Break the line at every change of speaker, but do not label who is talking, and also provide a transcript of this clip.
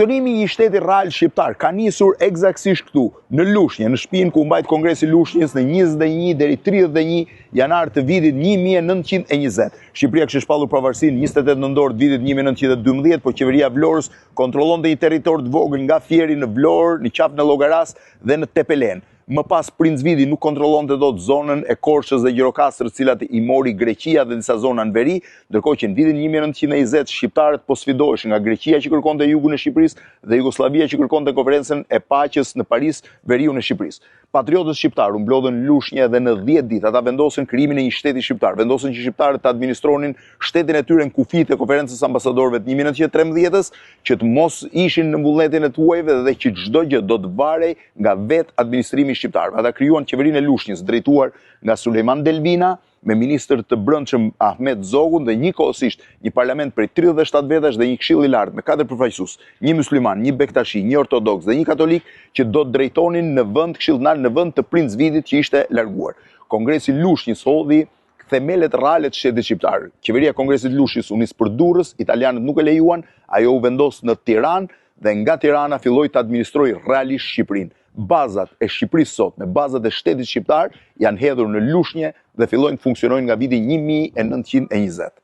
Funksionimi i një shteti real shqiptar ka nisur eksaktësisht këtu, në Lushnjë, në shtëpinë ku mbajt Kongresi i Lushnjës në 21 deri 31 janar të vitit 1920. Shqipëria kishte shpallur pavarësinë 28 nëntor të vitit 1912, por qeveria e Vlorës kontrollonte një territor të vogël nga Fieri në Vlorë, në qafën e Llogaras dhe në Tepelen. Më pas Princ Viti nuk kontrollonte dot zonën e Korçës dhe Gjirokastrës, cilat i mori Greqia dhe disa zona në veri, ndërkohë që në vitin 1920 shqiptarët po sfidoheshin nga Greqia që kërkonte jugun e Shqipërisë dhe Jugosllavia që kërkonte konferencën e paqes në Paris, veriun e Shqipërisë. Patriotët shqiptar u mblodhën në Lushnjë dhe në 10 ditë ata vendosin krijimin e një shteti shqiptar, vendosën që shqiptarët të administronin shtetin e tyre në kufijtë e konferencës ambasadorëve të 1913-s, që të mos ishin në mbulletin e të huajve dhe që çdo gjë do të varej nga vetë administrimi shqiptar. Ata krijuan qeverinë e Lushnjës, drejtuar nga Sulejman Delvina, me ministër të brendshëm Ahmet Zogun dhe njëkohësisht një parlament prej 37 vetash dhe një këshill i lartë me 4 përfaqësues, një musliman, një bektashi, një ortodoks dhe një katolik që do të drejtonin në vend këshilltar në vend të Princ Vitit që ishte larguar. Kongresi i Lushnjës hodhi themelet reale të shtetit shqiptar. Qeveria e Kongresit të Lushnjës u nis për Durrës, italianët nuk e lejuan, ajo u vendos në Tiranë dhe nga Tirana filloi të administrojë realisht Shqipërinë. Bazat e Shqipërisë sot, me bazat e shtetit shqiptar, janë hedhur në Lushnjë dhe fillojnë të funksionojnë nga viti 1920.